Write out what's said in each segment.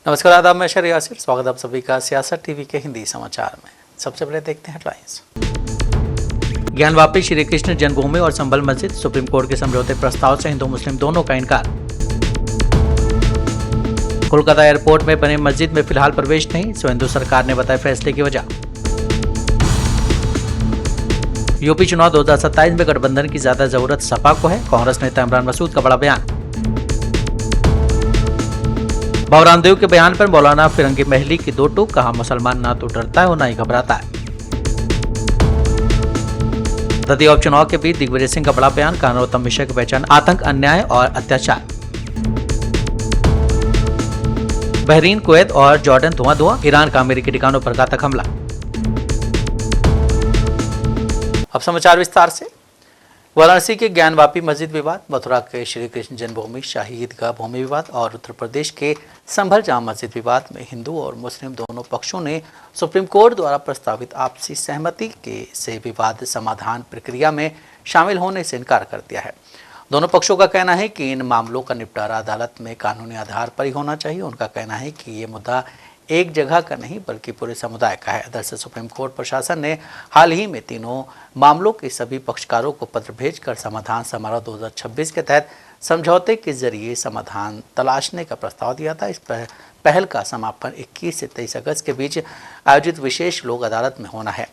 नमस्कार, आदाब, मैं शहर यासिर। स्वागत आप सभी का सियासत टीवी के हिंदी समाचार में। सबसे पहले देखते हैं हेडलाइंस। ज्ञानवापी श्री कृष्ण जन्मभूमि और संभल मस्जिद, सुप्रीम कोर्ट के समझौते प्रस्ताव से हिंदू मुस्लिम दोनों का इनकार। कोलकाता एयरपोर्ट में बने मस्जिद में फिलहाल प्रवेश नहीं, हिंदू सरकार ने बताया फैसले की वजह। यूपी चुनाव 2027 में गठबंधन की ज्यादा जरूरत सपा को है, कांग्रेस नेता इमरान मसूद का बड़ा बयान। बाबा रामदेव के बयान पर मौलाना फिरंगी महली की दो टूक, कहा मुसलमान ना तो डरता है और ना ही घबराता है। दतिया उपचुनाव के बीच दिग्विजय सिंह का बड़ा बयान, कहा नरोत्तम मिश्रा की पहचान आतंक, अन्याय और अत्याचार। बहरीन, कुवैत और जॉर्डन धुआं, ईरान का अमेरिकी ठिकानों पर घातक हमला। अब समाचार विस्तार से। वाराणसी के ज्ञानवापी मस्जिद विवाद, मथुरा के श्री कृष्ण जन्मभूमि शाही ईदगाह भूमि विवाद और उत्तर प्रदेश के संभल जामा मस्जिद विवाद में हिंदू और मुस्लिम दोनों पक्षों ने सुप्रीम कोर्ट द्वारा प्रस्तावित आपसी सहमति से विवाद समाधान प्रक्रिया में शामिल होने से इनकार कर दिया है। दोनों पक्षों का कहना है कि इन मामलों का निपटारा अदालत में कानूनी आधार पर ही होना चाहिए। उनका कहना है कि ये मुद्दा एक जगह का नहीं बल्कि पूरे समुदाय का है। दरअसल सुप्रीम कोर्ट प्रशासन ने हाल ही में तीनों मामलों के सभी पक्षकारों को पत्र भेजकर समाधान समारोह 2026 के तहत समझौते के जरिए समाधान तलाशने का प्रस्ताव दिया था। इस पहल का समापन 21 से 23 अगस्त के बीच आयोजित विशेष लोक अदालत में होना है।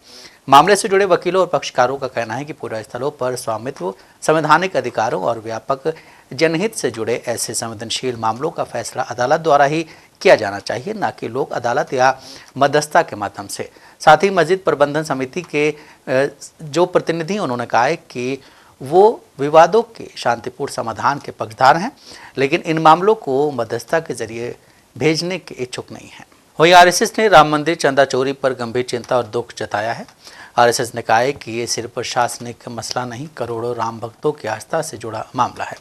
मामले से जुड़े वकीलों और पक्षकारों का कहना है कि पूरा स्थलों पर स्वामित्व, संवैधानिक अधिकारों और व्यापक जनहित से जुड़े ऐसे संवेदनशील मामलों का फैसला अदालत द्वारा ही किया जाना चाहिए, न कि लोक अदालत या मध्यस्थता के माध्यम से। साथ ही मस्जिद प्रबंधन समिति के जो प्रतिनिधि उन्होंने कहा है कि वो विवादों के शांतिपूर्ण समाधान के पक्षधार हैं, लेकिन इन मामलों को मध्यस्थता के जरिए भेजने के इच्छुक नहीं हैं। वहीं आरएसएस ने राम मंदिर चंदा चोरी पर गंभीर चिंता और दुख जताया है। आरएसएस ने कहा है कि ये सिर्फ प्रशासनिक मसला नहीं, करोड़ों राम भक्तों की आस्था से जुड़ा मामला है।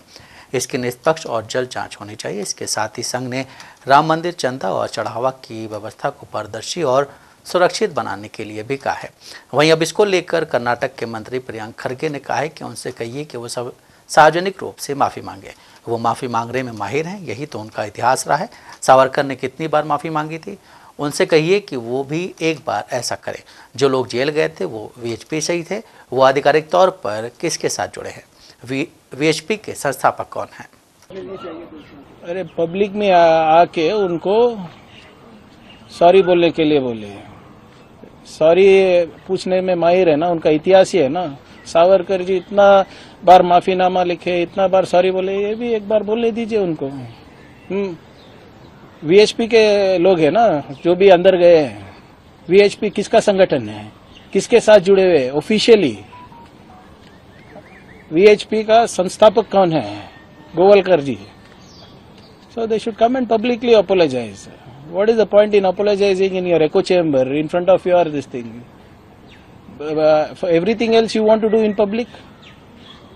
इसकी निष्पक्ष और जल्द जांच होनी चाहिए। इसके साथ ही संघ ने राम मंदिर चंदा और चढ़ावा की व्यवस्था को पारदर्शी और सुरक्षित बनाने के लिए भी कहा है। वहीं अब इसको लेकर कर्नाटक के मंत्री प्रियंक खरगे ने कहा है कि उनसे कहिए कि वो सब सार्वजनिक रूप से माफ़ी मांगे। वो माफ़ी मांगने में माहिर हैं, यही तो उनका इतिहास रहा है। सावरकर ने कितनी बार माफ़ी मांगी थी, उनसे कहिए कि वो भी एक बार ऐसा करें। जो लोग जेल गए थे वो वीएचपी से ही थे, वो आधिकारिक तौर पर किसके साथ जुड़े हैं? वीएचपी के संस्थापक कौन हैं? अरे पब्लिक में आके उनको सॉरी बोलने के लिए बोले, सॉरी पूछने में माहिर है ना, उनका इतिहास ही है ना। सावरकर जी इतना बार माफीनामा लिखे, इतना बार सॉरी बोले, ये भी एक बार बोलने दीजिए उनको। वीएचपी के लोग हैं ना जो भी अंदर गए हैं। वीएचपी किसका संगठन है, किसके साथ जुड़े हुए ऑफिशियली? वीएचपी का संस्थापक कौन है? गोवलकर जी। So they should come and publicly apologize. What is the point in apologizing in your echo chamber in front of your this thing? For everything else you want to do in public?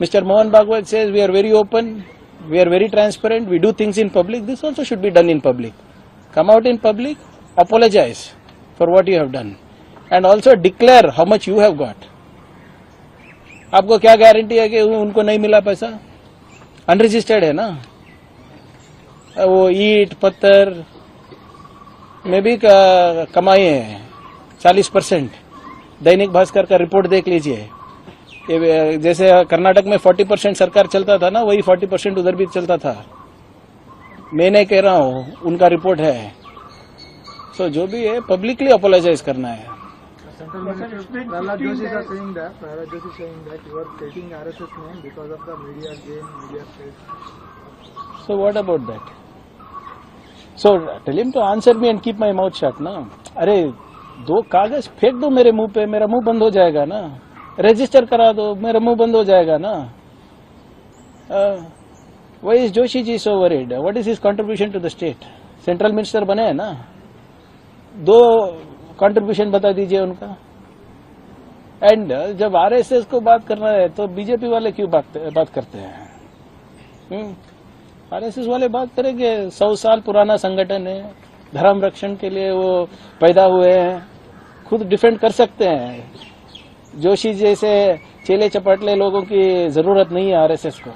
Mr. Mohan Bhagwat says we are very open, we are very transparent, we do things in public. This also should be done in public. Come out in public, apologize for what you have done and also declare how much you have got. आपको क्या guarantee है कि उनको नहीं मिला पैसा? Unregistered है ना। वो ईट पत्थर में भी कमाई है 40%। दैनिक भास्कर का रिपोर्ट देख लीजिए। जैसे कर्नाटक में 40% सरकार चलता था ना, वही 40% उधर भी चलता था। मैं नहीं कह रहा हूँ, उनका रिपोर्ट है। सो जो भी है पब्लिकली अपोलोजाइज करना है। Prahlad Joshi is saying that you are taking RSS name because of the media gain, media space. So what about that? So tell him to answer me and keep my mouth shut ना। अरे दो कागज फेंक दो मेरे मुंह पे, मेरा मुंह बंद हो जाएगा ना। रजिस्टर करा दो, मेरा मुंह बंद हो जाएगा ना। Why is Joshi ji so worried? What is his contribution to the state? Central minister बने हैं ना। दो कंट्रीब्यूशन बता दीजिए उनका। एंड जब आरएसएस को बात करना है तो बीजेपी वाले क्यों बात करते हैं? आरएसएस वाले बात करेंगे 100 साल पुराना संगठन है, धर्म रक्षण के लिए वो पैदा हुए हैं, खुद डिफेंड कर सकते हैं। जोशी जैसे चेले चपाटले लोगों की जरूरत नहीं है आरएसएस को।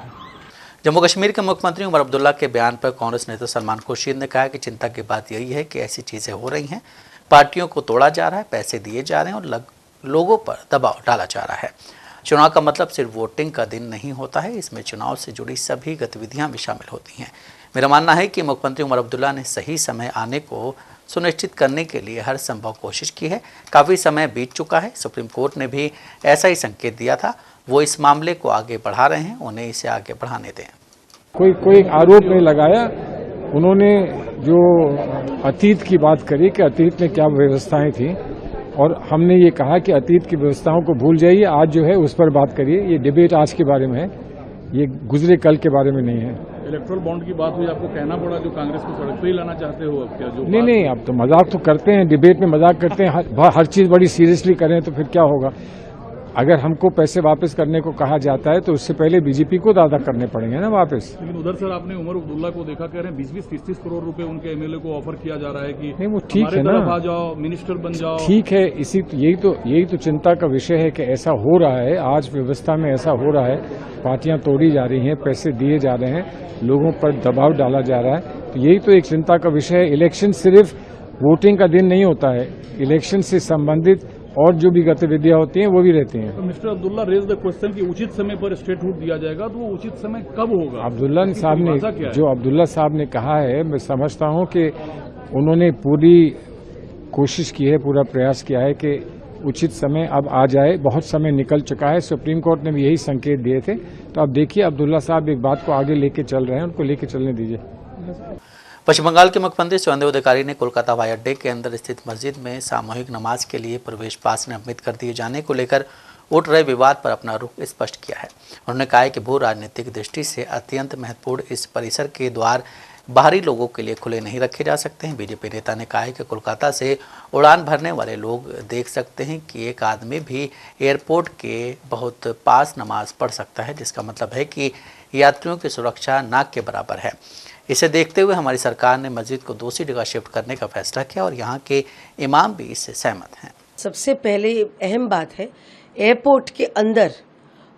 जम्मू कश्मीर के मुख्यमंत्री उमर अब्दुल्ला के बयान पर कांग्रेस नेता सलमान खुर्शीद ने कहा कि चिंता की बात यही है कि ऐसी चीजें हो रही हैं, पार्टियों को तोड़ा जा रहा है, पैसे दिए जा रहे हैं और लोगों पर दबाव डाला जा रहा है। चुनाव का मतलब सिर्फ वोटिंग का दिन नहीं होता है, इसमें चुनाव से जुड़ी सभी गतिविधियां भी शामिल होती हैं। मेरा मानना है कि मुख्यमंत्री उमर अब्दुल्ला ने सही समय आने को सुनिश्चित करने के लिए हर संभव कोशिश की है। काफ़ी समय बीत चुका है, सुप्रीम कोर्ट ने भी ऐसा ही संकेत दिया था। वो इस मामले को आगे बढ़ा रहे हैं, उन्हें इसे आगे बढ़ाने दें। कोई आरोप नहीं लगाया। उन्होंने जो अतीत की बात करी कि अतीत में क्या व्यवस्थाएं थी, और हमने ये कहा कि अतीत की व्यवस्थाओं को भूल जाइए, आज जो है उस पर बात करिए। ये डिबेट आज के बारे में है, ये गुजरे कल के बारे में नहीं है। इलेक्ट्रल बॉन्ड की बात हुई, आपको कहना पड़ा जो कांग्रेस को सड़क पे ही लाना चाहते हो अब क्या? जो नहीं, अब तो मजाक तो करते हैं, डिबेट में मजाक करते हैं, हर चीज बड़ी सीरियसली करें तो फिर क्या होगा। अगर हमको पैसे वापस करने को कहा जाता है तो उससे पहले बीजेपी को दादा करने पड़ेंगे ना वापस। लेकिन उधर सर आपने उमर अब्दुल्ला को देखा, कह रहे हैं 20-20, 30-30 करोड़ रुपए उनके एमएलए को ऑफर किया जा रहा है कि नहीं, वो ठीक है ना, आ जाओ, मिनिस्टर बन जाओ। ठीक है, यही तो चिंता का विषय है कि ऐसा हो रहा है। आज व्यवस्था में ऐसा हो रहा है, पार्टियां तोड़ी जा रही हैं, पैसे दिए जा रहे हैं, लोगों पर दबाव डाला जा रहा है। तो यही तो एक चिंता का विषय है। इलेक्शन सिर्फ वोटिंग का दिन नहीं होता है, इलेक्शन से संबंधित और जो भी गतिविधियां होती हैं वो भी रहती हैं। तो mister Abdullah raise the question कि उचित समय पर स्टेटहुड दिया जाएगा, तो वो उचित समय कब होगा? अब्दुल्ला साहब ने कहा है, मैं समझता हूं कि उन्होंने पूरी कोशिश की है, पूरा प्रयास किया है कि उचित समय अब आ जाए। बहुत समय निकल चुका है, सुप्रीम कोर्ट ने भी यही संकेत दिए थे। तो अब देखिए, अब्दुल्ला साहब एक बात को आगे लेके चल रहे हैं, उनको लेके चलने दीजिए। पश्चिम बंगाल के मुख्यमंत्री सुवेंदु अधिकारी ने कोलकाता हवाई अड्डे के अंदर स्थित मस्जिद में सामूहिक नमाज के लिए प्रवेश पास निर्मित कर दिए जाने को लेकर उठ रहे विवाद पर अपना रुख स्पष्ट किया है। उन्होंने कहा है कि भू राजनीतिक दृष्टि से अत्यंत महत्वपूर्ण इस परिसर के द्वार बाहरी लोगों के लिए खुले नहीं रखे जा सकते हैं। बीजेपी नेता ने कहा है कि कोलकाता से उड़ान भरने वाले लोग देख सकते हैं कि एक आदमी भी एयरपोर्ट के बहुत पास नमाज पढ़ सकता है, जिसका मतलब है कि यात्रियों की सुरक्षा नाक के बराबर है। इसे देखते हुए हमारी सरकार ने मस्जिद को दूसरी जगह शिफ्ट करने का फैसला किया और यहाँ के इमाम भी इससे सहमत हैं। सबसे पहले अहम बात है, एयरपोर्ट के अंदर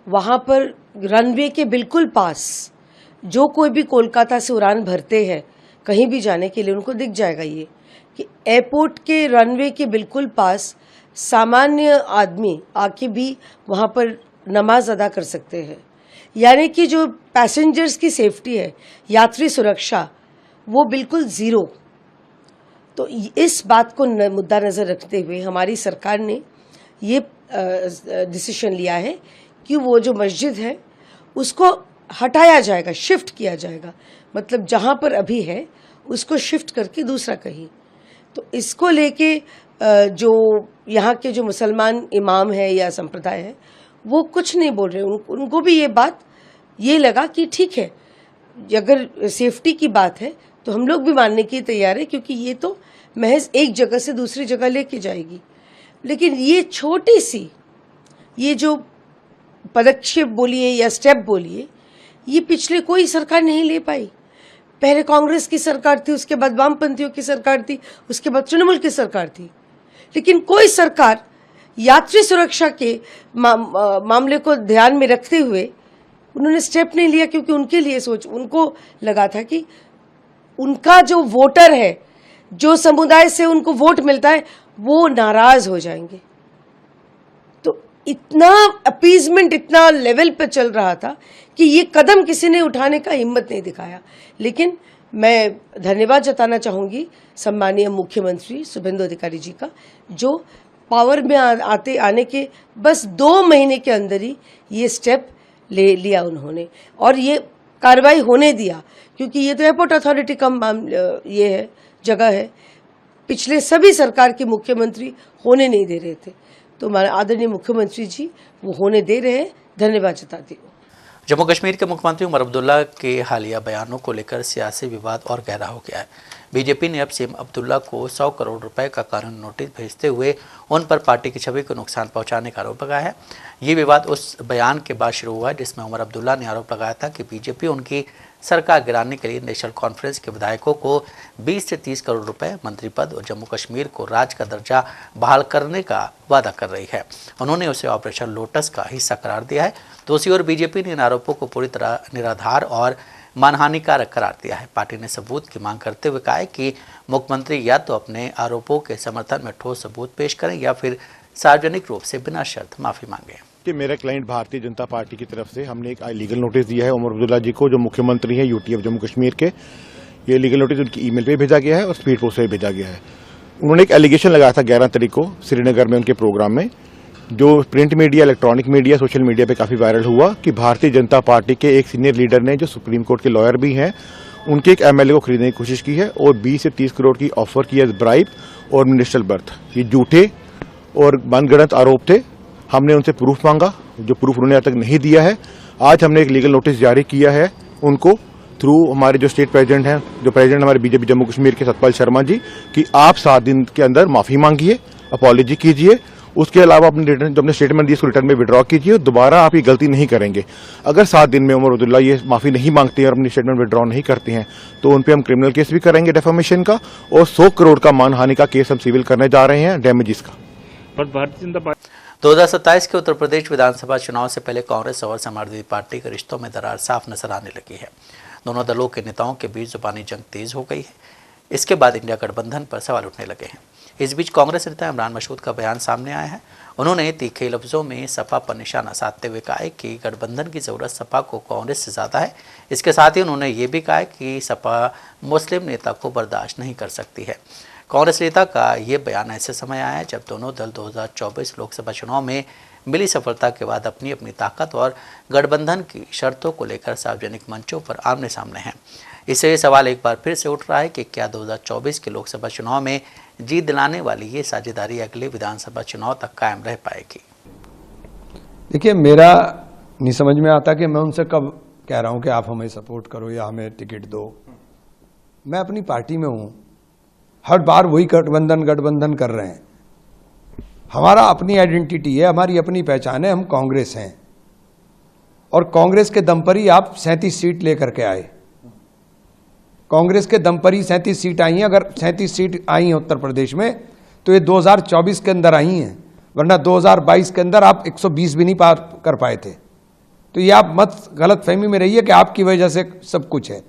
वहाँ पर रनवे के बिल्कुल पास जो कोई भी कोलकाता से उड़ान भरते हैं कहीं भी जाने के लिए, उनको दिख जाएगा ये कि एयरपोर्ट के रनवे के बिल्कुल पास सामान्य आदमी आके भी वहाँ पर नमाज अदा कर सकते हैं। यानी कि जो पैसेंजर्स की सेफ्टी है, यात्री सुरक्षा, वो बिल्कुल ज़ीरो। तो इस बात को मुद्दा नज़र रखते हुए हमारी सरकार ने ये डिसीजन लिया है कि वो जो मस्जिद है उसको हटाया जाएगा, शिफ्ट किया जाएगा। मतलब जहाँ पर अभी है उसको शिफ्ट करके दूसरा कहीं। तो इसको लेके जो यहाँ के जो मुसलमान इमाम है या संप्रदाय है वो कुछ नहीं बोल रहे। उनको भी ये बात ये लगा कि ठीक है, अगर सेफ्टी की बात है तो हम लोग भी मानने की तैयार है, क्योंकि ये तो महज एक जगह से दूसरी जगह लेके जाएगी। लेकिन ये छोटी सी ये जो पदक्षेप बोलिए या स्टेप बोलिए, ये पिछले कोई सरकार नहीं ले पाई। पहले कांग्रेस की सरकार थी, उसके बाद वामपंथियों की सरकार थी, उसके बाद तृणमूल की सरकार थी, लेकिन कोई सरकार यात्री सुरक्षा के मामले को ध्यान में रखते हुए उन्होंने स्टेप नहीं लिया, क्योंकि उनके लिए उनको लगा था कि उनका जो वोटर है, जो समुदाय से उनको वोट मिलता है, वो नाराज हो जाएंगे। तो इतना अपीजमेंट इतना लेवल पे चल रहा था कि ये कदम किसी ने उठाने का हिम्मत नहीं दिखाया। लेकिन मैं धन्यवाद जताना चाहूँगी सम्मानीय मुख्यमंत्री शुभेंदु अधिकारी जी का, जो पावर में आने के बस 2 महीने के अंदर ही ये स्टेप ले लिया उन्होंने, और ये कार्रवाई होने दिया, क्योंकि ये तो एयरपोर्ट अथॉरिटी का ये है, जगह है। पिछले सभी सरकार के मुख्यमंत्री होने नहीं दे रहे थे, तो हमारे आदरणीय मुख्यमंत्री जी वो होने दे रहे हैं। धन्यवाद जताती हूँ। जम्मू कश्मीर के मुख्यमंत्री उमर अब्दुल्ला के हालिया बयानों को लेकर सियासी विवाद और गहरा हो गया है। बीजेपी ने अब सीएम अब्दुल्ला को 100 करोड़ रुपए का कानूनी नोटिस भेजते हुए उन पर पार्टी की छवि को नुकसान पहुंचाने का आरोप लगाया है। ये विवाद उस बयान के बाद शुरू हुआ जिसमें उमर अब्दुल्ला ने आरोप लगाया था कि बीजेपी उनकी सरकार गिराने के लिए नेशनल कॉन्फ्रेंस के विधायकों को 20 से 30 करोड़ रुपए, मंत्री पद और जम्मू कश्मीर को राज्य का दर्जा बहाल करने का वादा कर रही है। उन्होंने उसे ऑपरेशन लोटस का हिस्सा करार दिया है। दूसरी ओर बीजेपी ने इन आरोपों को पूरी तरह निराधार और मानहानिकारक करार दिया है। पार्टी ने सबूत की मांग करते हुए कहा है कि मुख्यमंत्री या तो अपने आरोपों के समर्थन में ठोस सबूत पेश करें या फिर सार्वजनिक रूप से बिना शर्त माफी मांगे। कि मेरे क्लाइंट भारतीय जनता पार्टी की तरफ से हमने एक लीगल नोटिस दिया है उमर अब्दुल्ला जी को, जो मुख्यमंत्री हैं यूटी ऑफ जम्मू कश्मीर के। ये लीगल नोटिस उनकी ईमेल पे भेजा गया है और स्पीड पोस्ट से भेजा गया है। उन्होंने एक एलिगेशन लगाया था 11 तारीख को श्रीनगर में उनके प्रोग्राम में, जो print media, electronic media, social media पे काफी वायरल हुआ कि भारतीय जनता पार्टी के एक सीनियर लीडर ने, जो सुप्रीम कोर्ट के लॉयर भी हैं, उनके एक एमएलए को खरीदने की कोशिश की है और 20 से 30 करोड़ की ऑफर की है ब्राइब और मिनिस्ट्रियल बर्थ। ये झूठे और मनगढ़ंत आरोप थे। हमने उनसे प्रूफ मांगा, जो प्रूफ उन्होंने आज तक नहीं दिया है। आज हमने एक लीगल नोटिस जारी किया है उनको थ्रू हमारे जो स्टेट प्रेसिडेंट हैं, जो प्रेसिडेंट हमारे बीजेपी जम्मू कश्मीर के सतपाल शर्मा जी, कि आप 7 दिन के अंदर माफी मांगिए, अपॉलॉजी कीजिए। उसके अलावा अपने रिटर्न, जो अपने स्टेटमेंट दी उसको रिटर्न में विड्रॉ कीजिए। दोबारा आप ये गलती नहीं करेंगे। अगर 7 दिन में उमर अब्दुल्ला ये माफी नहीं मांगते हैं और अपनी स्टेटमेंट विड्रॉ नहीं करते हैं तो उन पर हम क्रिमिनल केस भी करेंगे डेफेमेशन का, और 100 करोड़ का मानहानि का केस हम सिविल करने जा रहे हैं, डैमेजेस का। पर भारतीय जनता पार्टी 2027 के उत्तर प्रदेश विधानसभा चुनाव से पहले कांग्रेस और समाजवादी पार्टी के रिश्तों में दरार साफ नजर आने लगी है। दोनों दलों के नेताओं के बीच जुबानी जंग तेज हो गई है। इसके बाद इंडिया गठबंधन पर सवाल उठने लगे हैं। इस बीच कांग्रेस नेता इमरान मसूद का बयान सामने आया है। उन्होंने तीखे लफ्जों में सपा पर निशाना साधते हुए कहा है कि गठबंधन की जरूरत सपा को कांग्रेस से ज्यादा है। इसके साथ ही उन्होंने ये भी कहा है कि सपा मुस्लिम नेता को बर्दाश्त नहीं कर सकती है। कांग्रेस नेता का ये बयान ऐसे समय आया है जब दोनों दल 2024 लोकसभा चुनाव में मिली सफलता के बाद अपनी अपनी ताकत और गठबंधन की शर्तों को लेकर सार्वजनिक मंचों पर आमने सामने हैं। इससे ये सवाल एक बार फिर से उठ रहा है कि क्या 2024 के लोकसभा चुनाव में जीत दिलाने वाली ये साझेदारी अगले विधानसभा चुनाव तक कायम रह पाएगी। देखिए, मेरा नहीं समझ में आता कि मैं उनसे कब कह रहा हूं कि आप हमें सपोर्ट करो या हमें टिकट दो। मैं अपनी पार्टी में हूं, हर बार वही गठबंधन कर रहे हैं। हमारा अपनी आइडेंटिटी है, हमारी अपनी पहचान है, हम कांग्रेस हैं और कांग्रेस के दम पर ही आप 37 सीट लेकर के आए। कांग्रेस के दम पर ही 37 सीट आई हैं। अगर 37 सीट आई हैं उत्तर प्रदेश में तो ये 2024 के अंदर आई हैं, वरना 2022 के अंदर आप 120 भी नहीं पार कर पाए थे। तो ये आप मत गलत फहमी में रहिए कि आपकी वजह से सब कुछ है।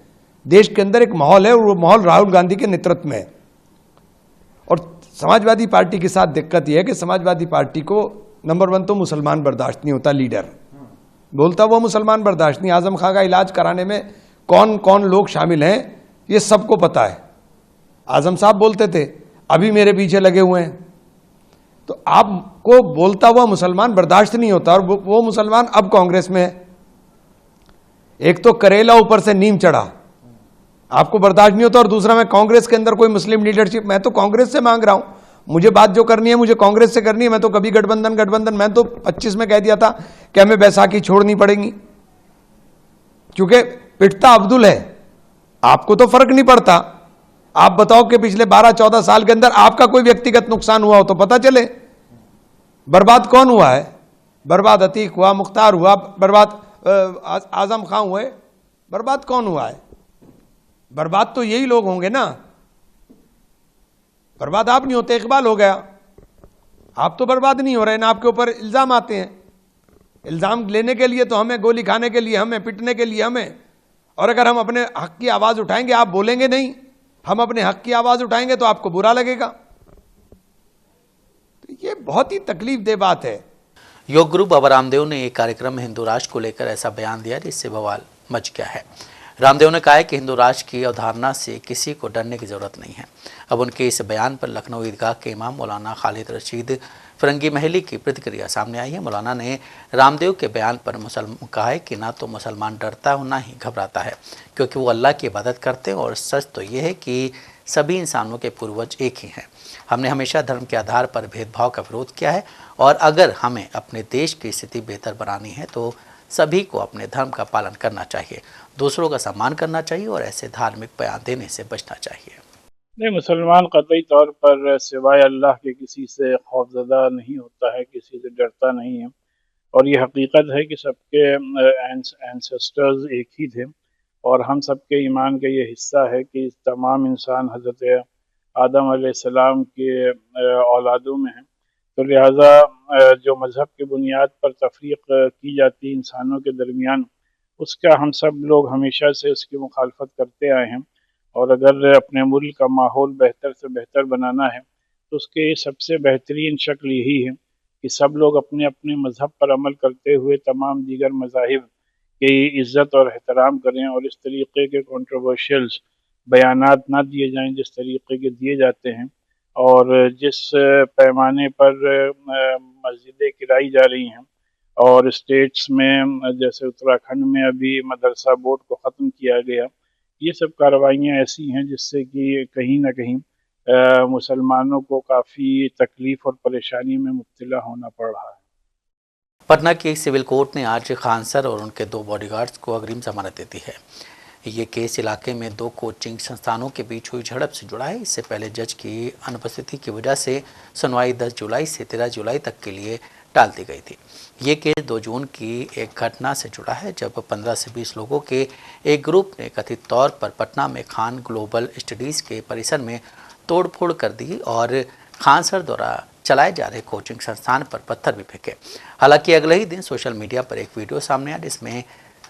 देश के अंदर एक माहौल है और वो माहौल राहुल गांधी के नेतृत्व में है। और समाजवादी पार्टी के साथ दिक्कत यह है कि समाजवादी पार्टी को नंबर 1 तो मुसलमान बर्दाश्त नहीं होता। लीडर बोलता वो मुसलमान बर्दाश्त नहीं। आजम खां का इलाज कराने में कौन कौन लोग शामिल हैं ये सबको पता है। आजम साहब बोलते थे, अभी मेरे पीछे लगे हुए हैं। तो आपको बोलता हुआ मुसलमान बर्दाश्त नहीं होता और वो मुसलमान अब कांग्रेस में है। एक तो करेला ऊपर से नीम चढ़ा, आपको बर्दाश्त नहीं होता, और दूसरा मैं कांग्रेस के अंदर कोई मुस्लिम लीडरशिप, मैं तो कांग्रेस से मांग रहा हूं। मुझे बात जो करनी है मुझे कांग्रेस से करनी है। मैं तो कभी गठबंधन मैं तो 25 में कह दिया था कि हमें बैसाखी छोड़नी पड़ेगी, क्योंकि पिटता अब्दुल है। आपको तो फर्क नहीं पड़ता। आप बताओ कि पिछले 12-14 साल के अंदर आपका कोई व्यक्तिगत नुकसान हुआ हो तो पता चले। बर्बाद कौन हुआ है? बर्बाद अतीक हुआ, मुख्तार हुआ, बर्बाद आजम खां हुए। बर्बाद कौन हुआ है? बर्बाद तो यही लोग होंगे ना। बर्बाद आप नहीं होते, इकबाल हो गया। आप तो बर्बाद नहीं हो रहे ना, आपके ऊपर इल्जाम आते हैं। इल्जाम लेने के लिए तो हमें, गोली खाने के लिए हमें, पिटने के लिए हमें। और अगर हम अपने हक की आवाज उठाएंगे, आप बोलेंगे नहीं, हम अपने हक की आवाज उठाएंगे तो आपको बुरा लगेगा। तो ये बहुत ही तकलीफदेह बात है। योग गुरु बाबा रामदेव ने एक कार्यक्रम में हिंदू राष्ट्र को लेकर ऐसा बयान दिया जिससे बवाल मच गया है। रामदेव ने कहा है कि हिंदू राष्ट्र की अवधारणा से किसी को डरने की जरूरत नहीं है। अब उनके इस बयान पर लखनऊ ईदगाह के इमाम मौलाना खालिद रशीद फरंगी महली की प्रतिक्रिया सामने आई है। मौलाना ने रामदेव के बयान पर कहा है कि ना तो मुसलमान डरता है और ना ही घबराता है, क्योंकि वो अल्लाह की इबादत करते हैं और सच तो ये है कि सभी इंसानों के पूर्वज एक ही हैं। हमने हमेशा धर्म के आधार पर भेदभाव का विरोध किया है और अगर हमें अपने देश की स्थिति बेहतर बनानी है तो सभी को अपने धर्म का पालन करना चाहिए, दूसरों का सम्मान करना चाहिए और ऐसे धार्मिक बयान देने से बचना चाहिए। नहीं, मुसलमान कतई तौर पर सिवाय अल्लाह के किसी से खौफज़दा नहीं होता है, किसी से डरता नहीं है। और ये हकीकत है कि सबके एंसेस्टर्स एक ही थे। और हम सबके ईमान का ये हिस्सा है कि तमाम इंसान हज़रत आदम अलैहिस्सलाम के औलादों में हैं। तो लिहाजा जो मज़हब की बुनियाद पर तफरीक की जाती है इंसानों के दरमियान, उसका हम सब लोग हमेशा से उसकी मुखालफत करते आए हैं। और अगर अपने मुल्क का माहौल बेहतर से बेहतर बनाना है तो उसके सबसे बेहतरीन शक्ल यही है कि सब लोग अपने अपने मज़हब पर अमल करते हुए तमाम दीगर मज़ाहिब की इज़्ज़त और एहतराम करें और इस तरीके के कंट्रोवर्शियल्स बयानात ना दिए जाएं जिस तरीके के दिए जाते हैं। और जिस पैमाने पर मस्जिदें गिराई जा रही हैं और स्टेट्स में जैसे उत्तराखंड में अभी मदरसा बोर्ड को ख़त्म किया गया, ये सब कार्रवाइयाँ ऐसी हैं जिससे कि कहीं ना कहीं मुसलमानों को काफ़ी तकलीफ़ और परेशानी में मुब्तला होना पड़ रहा है। पटना की एक सिविल कोर्ट ने आज खान सर और उनके 2 बॉडीगार्ड्स को अग्रिम जमानत दे दी है। ये केस इलाके में 2 कोचिंग संस्थानों के बीच हुई झड़प से जुड़ा है। इससे पहले जज की अनुपस्थिति की वजह से सुनवाई 10 जुलाई से 13 जुलाई तक के लिए टाल दी गई थी। ये केस 2 जून की एक घटना से जुड़ा है जब 15 से 20 लोगों के एक ग्रुप ने कथित तौर पर पटना में खान ग्लोबल स्टडीज़ के परिसर में तोड़फोड़ कर दी और खान सर द्वारा चलाए जा रहे कोचिंग संस्थान पर पत्थर भी फेंके। हालांकि अगले ही दिन सोशल मीडिया पर एक वीडियो सामने आया जिसमें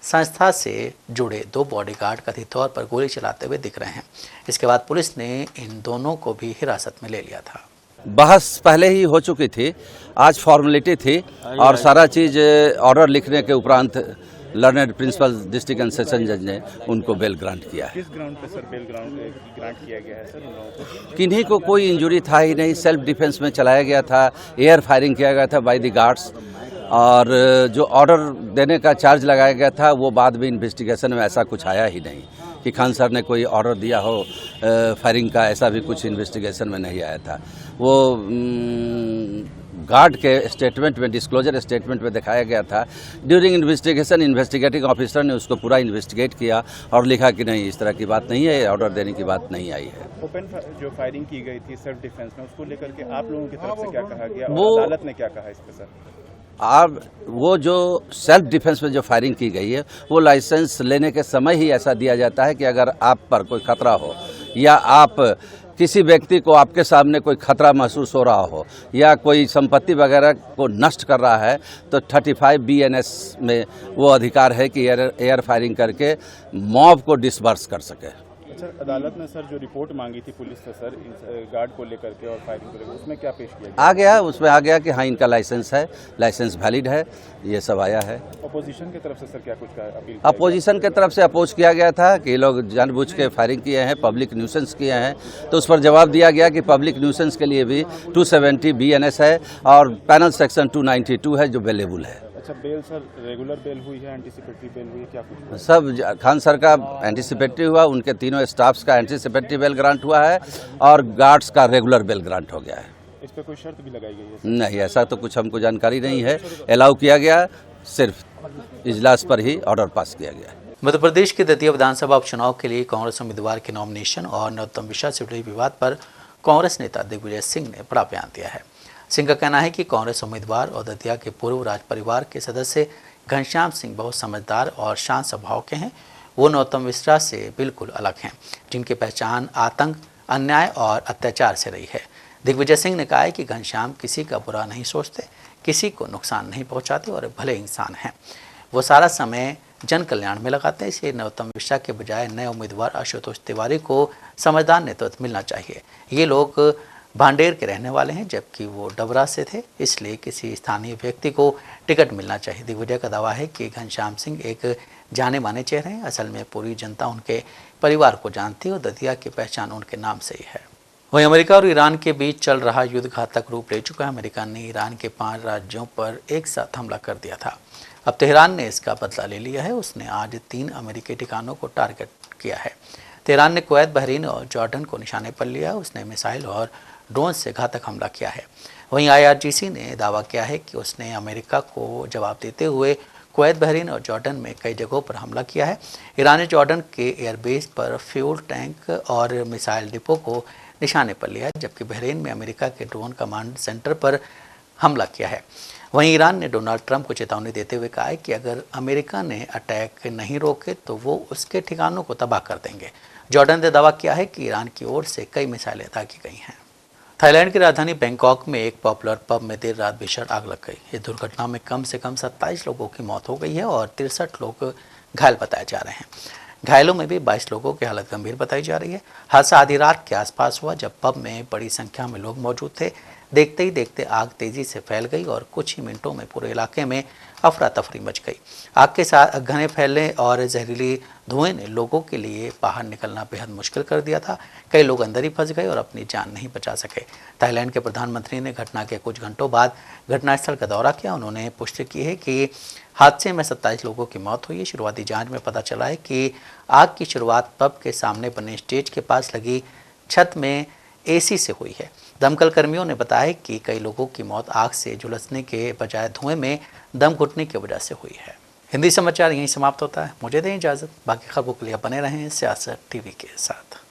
संस्था से जुड़े 2 बॉडीगार्ड कथित तौर पर गोली चलाते हुए दिख रहे हैं। इसके बाद पुलिस ने इन दोनों को भी हिरासत में ले लिया था। बहस पहले ही हो चुकी थी, आज फॉर्मेलिटी थी और सारा चीज़ ऑर्डर लिखने के उपरांत learned principal district and session जज ने उनको बेल ग्रांट किया है। किस ग्राउंड पे सर बेल ग्रांट किया गया है सर उन लोगों को? किन्हीं को कोई इंजरी था ही नहीं, सेल्फ डिफेंस में चलाया गया था, एयर फायरिंग किया गया था बाय द गार्ड्स और जो ऑर्डर देने का चार्ज लगाया गया था वो बाद में इन्वेस्टिगेशन में ऐसा कुछ आया ही नहीं कि खान सर ने कोई ऑर्डर दिया हो फायरिंग का, ऐसा भी कुछ इन्वेस्टिगेशन में नहीं आया था। वो गार्ड के स्टेटमेंट में, डिस्क्लोजर स्टेटमेंट में दिखाया गया था। ड्यूरिंग इन्वेस्टिगेशन इन्वेस्टिगेटिंग ऑफिसर ने उसको पूरा इन्वेस्टिगेट किया और लिखा कि नहीं, इस तरह की बात नहीं है, ऑर्डर देने की बात नहीं आई है। ओपन जो फायरिंग की गई थी सेल्फ डिफेंस में, उसको लेकर के आप लोगों की तरफ से क्या कहा गया और अदालत ने क्या कहा इस पर सर? अब वो जो सेल्फ डिफेंस में जो फायरिंग की गई है वो लाइसेंस लेने के समय ही ऐसा दिया जाता है कि अगर आप पर कोई खतरा हो या आप किसी व्यक्ति को आपके सामने कोई खतरा महसूस हो रहा हो या कोई संपत्ति वगैरह को नष्ट कर रहा है तो 35 BNS में वो अधिकार है कि एयर फायरिंग करके मॉब को डिसबर्स कर सके। अच्छा, अदालत ने सर जो रिपोर्ट मांगी थी पुलिस से सर गार्ड को लेकर के और फायरिंग को लेकर, उसमें क्या पेश किया गया? आ गया, उसमें आ गया कि हाँ इनका लाइसेंस है, लाइसेंस वैलिड है, ये सब आया है। अपोजिशन की तरफ से सर क्या कुछ का अपील? अपोजिशन की तरफ से अपोज किया गया था कि ये लोग जानबूझ के फायरिंग किए हैं, पब्लिक न्यूसेंस किए हैं, तो उस पर जवाब दिया गया कि पब्लिक न्यूसेंस के लिए भी 270 BNS है और पैनल सेक्शन 292 है जो अवेलेबल है। अच्छा, बेल सर रेगुलर बेल हुई है, एंटीसिपेटरी बेल हुई है, क्या कुछ? सब खान सर का एंटीसिपेटरी हुआ, उनके तीनों स्टाफ्स का एंटीसिपेटरी बेल ग्रांट हुआ है और गार्ड्स का रेगुलर बेल ग्रांट हो गया है। इस पर कोई शर्त भी लगाई गई है? नहीं, ऐसा तो कुछ हमको जानकारी नहीं है। अलाउ किया गया, सिर्फ इजलास पर ही ऑर्डर पास किया गया। मध्य प्रदेश के द्वितीय विधानसभा उपचुनाव के लिए कांग्रेस उम्मीदवार के नॉमिनेशन और नरोत्तम मिश्रा से जुड़े विवाद पर कांग्रेस नेता दिग्विजय सिंह ने बड़ा बयान दिया है। सिंह का कहना है कि कांग्रेस उम्मीदवार और दतिया के पूर्व राज परिवार के सदस्य घनश्याम सिंह बहुत समझदार और शांत स्वभाव के हैं। वो नरोत्तम मिश्रा से बिल्कुल अलग हैं, जिनकी पहचान आतंक, अन्याय और अत्याचार से रही है। दिग्विजय सिंह ने कहा है कि घनश्याम किसी का बुरा नहीं सोचते, किसी को नुकसान नहीं पहुंचाते और भले इंसान हैं। वो सारा समय जन कल्याण में लगाते हैं। इसलिए नरोत्तम मिश्रा के बजाय नए उम्मीदवार आशुतोष तिवारी को समझदार नेतृत्व मिलना चाहिए। ये लोग भांडेर के रहने वाले हैं जबकि वो डबरा से थे, इसलिए किसी स्थानीय व्यक्ति को टिकट मिलना चाहिए। दिग्विजय का दावा है कि घनश्याम सिंह एक जाने माने चेहरे हैं। असल में पूरी जनता उनके परिवार को जानती है और दतिया की पहचान उनके नाम से ही है। वहीं अमेरिका और ईरान के बीच चल रहा युद्ध घातक रूप ले चुका है। अमेरिका ने ईरान के 5 राज्यों पर एक साथ हमला कर दिया था। अब तेहरान ने इसका बदला ले लिया है। उसने आज 3 अमेरिकी ठिकानों को टारगेट किया है। तेहरान ने कुवैत, बहरीन और जॉर्डन को निशाने पर लिया। उसने मिसाइल और ड्रोन से घातक हमला किया है। वहीं IRGC ने दावा किया है कि उसने अमेरिका को जवाब देते हुए कुवैत, बहरीन और जॉर्डन में कई जगहों पर हमला किया है। ईरान ने जॉर्डन के एयरबेस पर फ्यूल टैंक और मिसाइल डिपो को निशाने पर लिया है, जबकि बहरीन में अमेरिका के ड्रोन कमांड सेंटर पर हमला किया है। वहीं ईरान ने डोनाल्ड ट्रंप को चेतावनी देते हुए कहा है कि अगर अमेरिका ने अटैक नहीं रोके तो वो उसके ठिकानों को तबाह कर देंगे। जॉर्डन ने दावा किया है कि ईरान की ओर से कई मिसाइलें दागी गई हैं। थाईलैंड की राजधानी बैंकॉक में एक पॉपुलर पब में देर रात भीषण आग लग गई। इस दुर्घटना में कम से कम 27 लोगों की मौत हो गई है और 63 लोग घायल बताए जा रहे हैं। घायलों में भी 22 लोगों की हालत गंभीर बताई जा रही है। हादसा आधी रात के आसपास हुआ जब पब में बड़ी संख्या में लोग मौजूद थे। देखते ही देखते आग तेजी से फैल गई और कुछ ही मिनटों में पूरे इलाके में अफरा तफरी मच गई। आग के साथ घने फैलने और जहरीली धुएं ने लोगों के लिए बाहर निकलना बेहद मुश्किल कर दिया था। कई लोग अंदर ही फंस गए और अपनी जान नहीं बचा सके। थाईलैंड के प्रधानमंत्री ने घटना के कुछ घंटों बाद घटनास्थल का दौरा किया। उन्होंने पुष्टि की है कि हादसे में 27 लोगों की मौत हुई है। शुरुआती जांच में पता चला है कि आग की शुरुआत पब के सामने बने स्टेज के पास लगी छत में एसी से हुई है। दमकल कर्मियों ने बताया कि कई लोगों की मौत आग से झुलसने के बजाय धुएं में दम घुटने की वजह से हुई है। हिंदी समाचार यहीं समाप्त होता है। मुझे दें इजाज़त। बाकी खबरों के लिए बने रहें सियासत टीवी के साथ।